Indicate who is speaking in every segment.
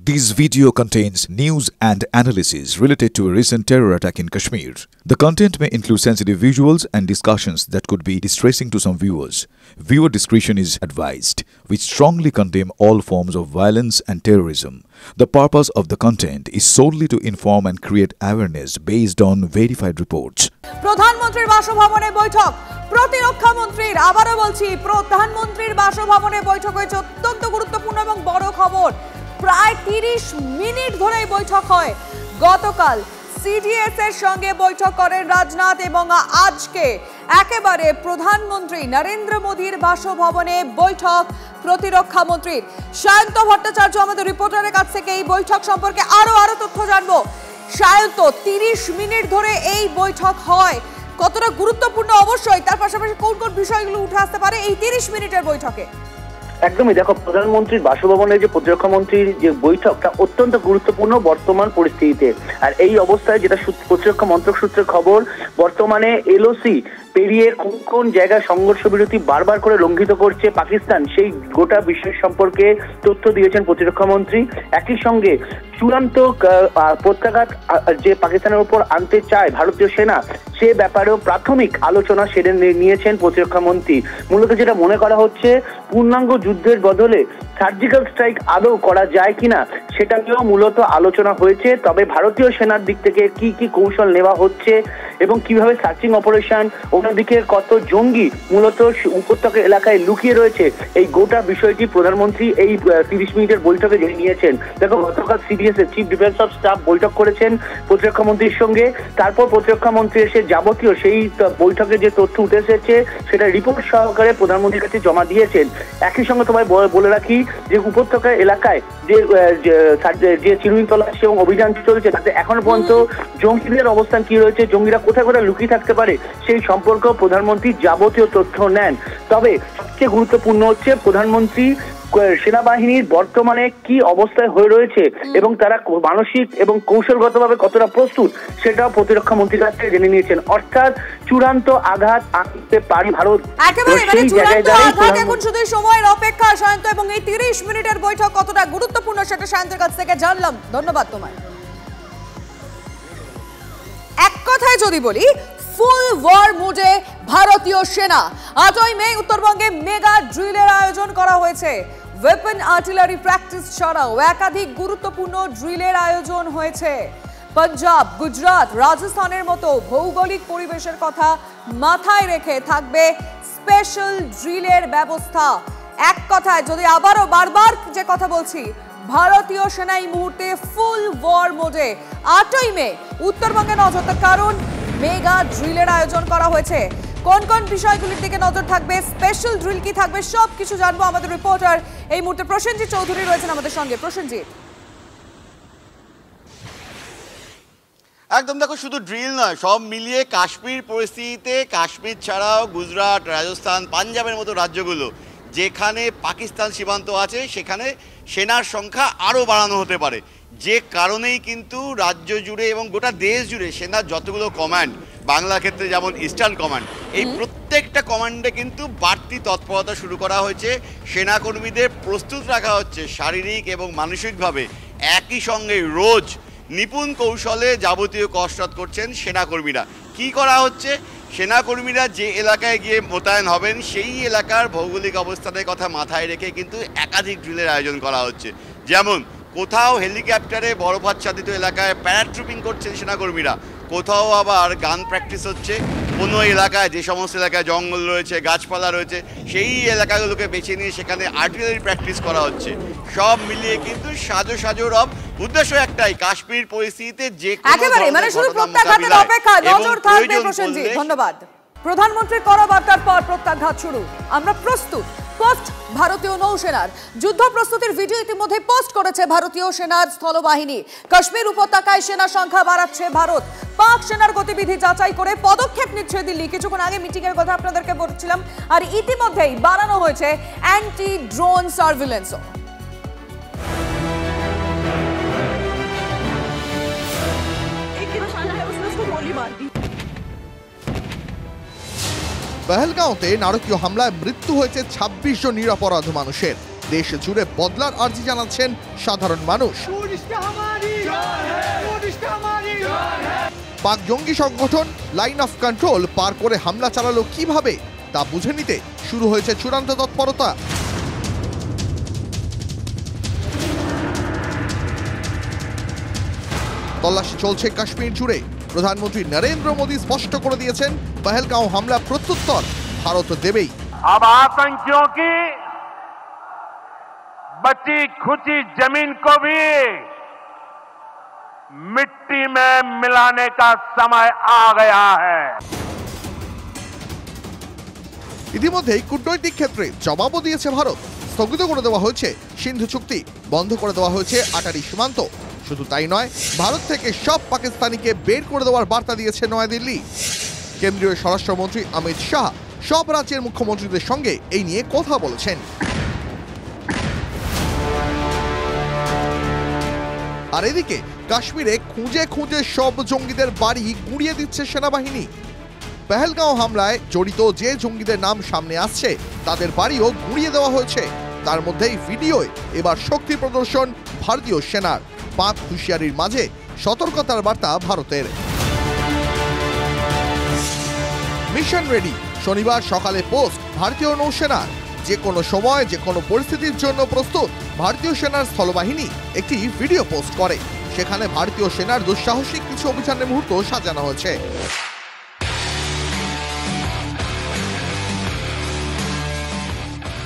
Speaker 1: This video contains news and analysis related to a recent terror attack in Kashmir. The content may include sensitive visuals and discussions that could be distressing to some viewers. Viewer discretion is advised. We strongly condemn all forms of violence and terrorism. The purpose of the content is solely to inform and create awareness based on verified reports.
Speaker 2: প্রধানমন্ত্রীর বাসভবনে বৈঠক প্রতিরক্ষা মন্ত্রীর আবারো বলছি প্রধানমন্ত্রীর বাসভবনে বৈঠক হয়েছে অত্যন্ত গুরুত্বপূর্ণ এবং বড় খবর প্রায় 30 মিনিট ধরে বৈঠক হয় গতকাল সিডিএস এর সঙ্গে বৈঠক করেন রাজনাথ এবং আজকে একেবারে প্রধানমন্ত্রী নরেন্দ্র মোদির বাসভবনে বৈঠক প্রতিরক্ষা মন্ত্রীর সায়ন্ত ভট্টাচার্য আমাদের রিপোর্টারের কাছ থেকে এই বৈঠক সম্পর্কে আরো তথ্য জানবো সায়ন্ত 30 মিনিট ধরে এই বৈঠক হয় কতটা গুরুত্বপূর্ণ অবশ্যই তার পাশাপাশি কোন কোন বিষয়গুলো উঠে আসতে পারে এই 30 মিনিটের বৈঠকে
Speaker 3: একদমই দেখো প্রধানমন্ত্রীর বাসভবনে যে প্রতিরক্ষা মন্ত্রীর যে বৈঠকটা অত্যন্ত গুরুত্বপূর্ণ বর্তমান পরিস্থিতিতে আর এই অবস্থায় যেটা প্রতিরক্ষা মন্ত্রক সূত্রের খবর বর্তমানে এলওসি পেরিয়ে কোন কোন জায়গায় সংঘর্ষ বিরতি বারবার করে লঙ্ঘিত করছে পাকিস্তান সেই গোটা বিষয় সম্পর্কে তথ্য দিয়েছেন প্রতিরক্ষা মন্ত্রী একই সঙ্গে চূড়ান্ত প্রত্যাঘাত যে পাকিস্তানের উপর আনতে চায় ভারতীয় সেনা সে ব্যাপারেও প্রাথমিক আলোচনা সেরে নিয়েছেন প্রতিরক্ষা মন্ত্রী মূলত যেটা মনে করা হচ্ছে পূর্ণাঙ্গ যুদ্ধের বদলে সার্জিক্যাল স্ট্রাইক আদৌ করা যায় কিনা সেটা নিয়েও মূলত আলোচনা হয়েছে তবে ভারতীয় সেনার দিক থেকে কি কি কৌশল নেওয়া হচ্ছে এবং কিভাবে সার্চিং অপারেশন অন্যদিকে কত জঙ্গি মূলত উপত্যকা এলাকায় লুকিয়ে রয়েছে এই গোটা বিষয়টি প্রধানমন্ত্রী এই 30 মিনিটের বৈঠকে জেনে নিয়েছেন দেখো গতকাল সিডিএস এর চিফ ডিফেন্স অফ স্টাফ বৈঠক করেছেন প্রতিরক্ষা মন্ত্রীর সঙ্গে তারপর প্রতিরক্ষা মন্ত্রী এসে যাবতীয় সেই বৈঠকে যে তথ্য উঠে এসেছে সেটা রিপোর্ট সহকারে প্রধানমন্ত্রীর কাছে জমা দিয়েছেন একই সঙ্গে তোমায় বলে রাখি যে উপত্যকা এলাকায় যে চিরুনি তল্লাশি এবং অভিযান চলছে তাতে এখনো পর্যন্ত জঙ্গিদের অবস্থান কি রয়েছে জঙ্গিরা কোথায় লুকিয়ে থাকতে পারে সেই সম্পর্কে প্রধানমন্ত্রী যাবতীয় তথ্য নেন তবে সবচেয়ে গুরুত্বপূর্ণ হচ্ছে প্রধানমন্ত্রী সেনাবাহিনীর বর্তমানে কি অবস্থায় হয়ে রয়েছে এবং তারা মানসিক এবং কৌশলগতভাবে কতটা প্রস্তুত সেটাও প্রতিরক্ষা মন্ত্রীর কাছ থেকে জেনে নিয়েছেন অর্থাৎ চূড়ান্ত আঘাত আনতে পারে ভারত
Speaker 2: এখন শুধু সময়ের অপেক্ষা সায়ন্ত এবং এই 30 মিনিটের বৈঠক কতটা গুরুত্বপূর্ণ সেটা সায়ন্তের কাছ থেকে জানলাম ধন্যবাদ তোমায় এক কথায় যদি বলি ফুল ওয়ার মোডে ভারতীয় সেনা 8ই মে উত্তরবঙ্গে মেগা ড্রিলের আয়োজন করা হয়েছে ওয়েপন আর্টিলারি প্র্যাকটিস ছাড়াও একাধিক গুরুত্বপূর্ণ ড্রিলের আয়োজন হয়েছে পাঞ্জাব গুজরাট রাজস্থানের মতো ভৌগোলিক পরিবেশের কথা মাথায় রেখে থাকবে স্পেশাল ড্রিলের ব্যবস্থা এক কথায় যদি আবারও বারবার যে কথা বলছি ভারতীয় সেনা এই মুহূর্তে ফুল ওয়ার মোডে 8ই মে উত্তরবঙ্গে নজর কারণ মেগা ড্রিলের আয়োজন করা হয়েছে কোন কোন বিষয়গুলির দিকে নজর থাকবে স্পেশাল ড্রিল কি থাকবে সবকিছু জানবো আমাদের রিপোর্টার এই মুহূর্তে প্রসেনজিৎ চৌধুরী রয়েছেন আমাদের সঙ্গে প্রসেনজিৎ
Speaker 4: একদম দেখো শুধু ড্রিল নয় সব মিলিয়ে কাশ্মীর পরিস্থিতিতে কাশ্মীর ছাড়াও গুজরাট রাজস্থান পাঞ্জাবের মতো রাজ্যগুলো যেখানে পাকিস্তান সীমান্ত আছে সেখানে সেনার সংখ্যা আরও বাড়ানো হতে পারে যে কারণেই কিন্তু রাজ্য জুড়ে এবং গোটা দেশ জুড়ে সেনার যতগুলো কমান্ড বাংলার ক্ষেত্রে যেমন ইস্টার্ন কমান্ড এই প্রত্যেকটা কমান্ডে কিন্তু বাড়তি তৎপরতা শুরু করা হয়েছে সেনাকর্মীদের প্রস্তুত রাখা হচ্ছে শারীরিক এবং মানসিকভাবে একই সঙ্গে রোজ নিপুণ কৌশলে যাবতীয় কসরত করছেন সেনাকর্মীরা কি করা হচ্ছে সেনাকর্মীরা যে এলাকায় গিয়ে মোতায়েন হবেন সেই এলাকার ভৌগোলিক অবস্থানের কথা মাথায় রেখে কিন্তু একাধিক ড্রিলের আয়োজন করা হচ্ছে যেমন কোথাও হেলিকপ্টারে বরফাচ্ছাদিত এলাকায় প্যারাট্রুপিং করছেন সেনাকর্মীরা কোথাও আবার গান প্র্যাকটিস হচ্ছে কোনো এলাকায় যে সমস্ত এলাকায় জঙ্গল রয়েছে গাছপালা রয়েছে সেই এলাকাগুলোকে বেছে নিয়ে সেখানে আর্টিলারি প্র্যাকটিস করা হচ্ছে সব মিলিয়ে কিন্তু সাজো রব উদ্দেশ্য একটাই কাশ্মীর পরিস্থিতিতে যে
Speaker 2: একেবারে মানে শুধু প্রত্যাঘাতের অপেক্ষা নজর থাকবে প্রসেনজিৎ ধন্যবাদ প্রধানমন্ত্রীর করা বার্তার পর প্রত্যাঘাত শুরু আমরা প্রস্তুত পোস্ট ভারতীয় নৌসেনার যুদ্ধ প্রস্তুতির ভিডিও ইতিমধ্যে পোস্ট করেছে ভারতীয় সেনার স্থলবাহিনী কাশ্মীর উপত্যকায় সেনা সংখ্যা বাড়াচ্ছে ভারত পাক সেনার গতিবিধি যাচাই করে পদক্ষেপ নিচ্ছে দিল্লি কিছুক্ষণ আগে মিটিং এর কথা আপনাদেরকে বলছিলাম আর ইতিমধ্যেই বাড়ানো হয়েছে অ্যান্টি ড্রোন সার্ভিলেন্সও
Speaker 5: পহেলগাঁওতে নারকীয় হামলায় মৃত্যু হয়েছে 26 জন নিরপরাধ মানুষের দেশ জুড়ে বদলার আর্জি জানাচ্ছেন সাধারণ মানুষ। পাক জঙ্গি সংগঠন লাইন অফ কন্ট্রোল পার করে হামলা চালালো কিভাবে তা বুঝে নিতে শুরু হয়েছে চূড়ান্ত তৎপরতা। তল্লাশি চলছে কাশ্মীর জুড়ে। প্রধানমন্ত্রী নরেন্দ্র মোদী স্পষ্ট করে দিয়েছেন, পহেলগাঁও হামলা প্রত্যুত্তর ভারত দেবেই।
Speaker 6: अब आतंकियों की बची खुची जमीन को भी मिट्टी में मिलाने का समय आ गया है।
Speaker 5: ইতিমধ্যেই কূটনৈতিক ক্ষেত্রে জবাবও দিয়েছে ভারত। স্থগিত করে দেওয়া হয়েছে সিন্ধু চুক্তি, বন্ধ করে দেওয়া হয়েছে আটারি সীমান্ত। শুধু তাই নয়, ভারত থেকে সব পাকিস্তানিকে বের করে দেওয়ার বার্তা দিয়েছে নয়াদিল্লি। কেন্দ্রীয় স্বরাষ্ট্রমন্ত্রী অমিত শাহ সব রাজ্যের মুখ্যমন্ত্রীদের সঙ্গে এই নিয়ে কথা বলেছেন। আর এদিকে কাশ্মীরে খুঁজে খুঁজে সব জঙ্গিদের বাড়ি গুঁড়িয়ে দিচ্ছে সেনাবাহিনী। পহেলগাঁও হামলায় জড়িত যে জঙ্গিদের নাম সামনে আসছে তাদের বাড়িও গুঁড়িয়ে দেওয়া হয়েছে। তার মধ্যেই ভিডিওয় এবার শক্তি প্রদর্শন ভারতীয় সেনার। পাক হুঁশিয়ারির মাঝে সতর্কতার বার্তা ভারতের। মিশন রেডি শনিবার সকালে পোস্ট ভারতীয় নৌসেনার। যে কোনো সময় যে কোনো পরিস্থিতির জন্য প্রস্তুত। ভারতীয় সেনার স্থলবাহিনী একটি ভিডিও পোস্ট করে। সেখানে ভারতীয় সেনার দুঃসাহসিক কিছু অভিযানের মুহূর্ত সাজানো হয়েছে।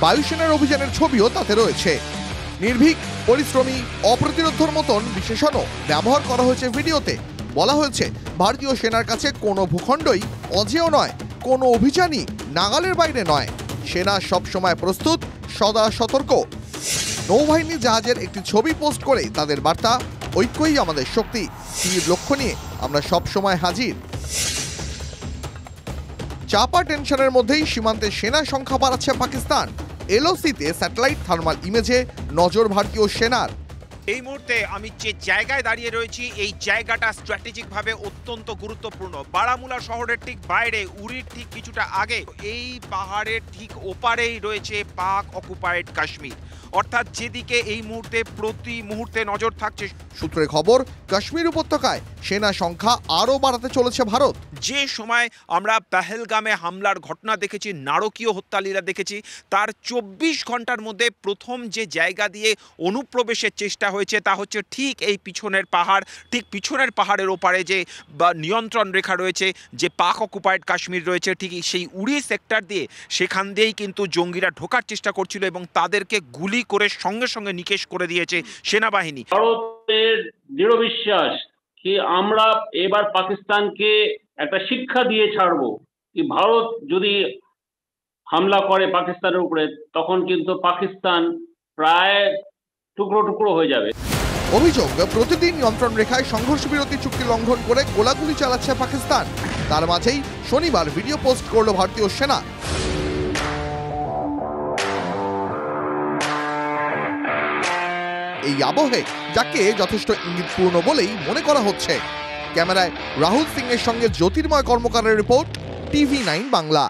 Speaker 5: বায়ুসেনার অভিযানের ছবিও তাতে রয়েছে। নির্ভীক, পরিশ্রমী, অপ্রতিরোধ্যর মতন বিশেষণও ব্যবহার করা হয়েছে ভিডিওতে। বলা হয়েছে, ভারতীয় সেনার কাছে কোনো ভূখণ্ডই অজেয় নয়, কোনো অভিযানই নাগালের বাইরে নয়। সেনা সবসময় প্রস্তুত, সদা সতর্ক। নৌবাহিনী জাহাজের একটি ছবি পোস্ট করে তাদের বার্তা, ঐক্যই আমাদের শক্তি, তীর লক্ষ্য নিয়ে আমরা সবসময় হাজির। চাপা টেনশনের মধ্যেই সীমান্তে সেনা সংখ্যা বাড়াচ্ছে পাকিস্তান। এলওসিতে স্যাটেলাইট থার্মাল ইমেজে নজর ভারতীয় সেনার।
Speaker 7: এই মুহূর্তে আমি যে জায়গায় দাঁড়িয়ে রয়েছি, এই জায়গাটা স্ট্র্যাটেজিকভাবে অত্যন্ত গুরুত্বপূর্ণ। বারামুলা শহরের ঠিক বাইরে, উরির ঠিক কিছুটা আগে, এই পাহাড়ের ঠিক ওপারেই রয়েছে পাক অকুপায়েড কাশ্মীর। অর্থাৎ যেদিকে এই মুহূর্তে প্রতি মুহূর্তে নজর থাকছে।
Speaker 5: সূত্রে খবর, কাশ্মীর উপত্যকায় সেনা সংখ্যা আরও বাড়াতে চলেছে ভারত।
Speaker 7: যে সময় আমরা পহেলগামে হামলার ঘটনা দেখেছি, নারকীয় হত্যালীলা দেখেছি, তার 24 ঘন্টার মধ্যে প্রথম যে জায়গা দিয়ে অনুপ্রবেশের চেষ্টা হয়েছে তা হচ্ছে ঠিক এই পিছনের পাহাড়। ঠিক পিছনের পাহাড়ের ওপারে যে নিয়ন্ত্রণ রেখা রয়েছে, যে পাক অকুপায়েড কাশ্মীর রয়েছে, ঠিক সেই উড়ি সেক্টর দিয়ে সেখান দিয়েই কিন্তু জঙ্গিরা ঢোকার চেষ্টা করছিল এবং তাদেরকে গুলি করে সঙ্গে সঙ্গে নিকেশ করে দিয়েছে সেনাবাহিনী।
Speaker 8: ভারতের দৃঢ় বিশ্বাস কি আমরা এবার পাকিস্তানকে একটা শিক্ষা দিয়ে ছাড়বো। কি ভারত যদি হামলা করে পাকিস্তানের উপরে, তখন কিন্তু পাকিস্তান প্রায় টুকরো টুকরো হয়ে যাবে।
Speaker 5: অভিযোগ, প্রতিদিন নিয়ন্ত্রণ রেখায় সংঘর্ষ বিরতি চুক্তি লঙ্ঘন করে গোলাগুলি চালাচ্ছে পাকিস্তান। তার মাঝেই শনিবার ভিডিও পোস্ট করল ভারতীয় সেনা। এই আবহে যাকে যথেষ্ট ইঙ্গিতপূর্ণ বলেই মনে করা হচ্ছে। ক্যামেরায় রাহুল সিং এর সঙ্গে জ্যোতির্ময় কর্মকারের রিপোর্ট, TV9 বাংলা।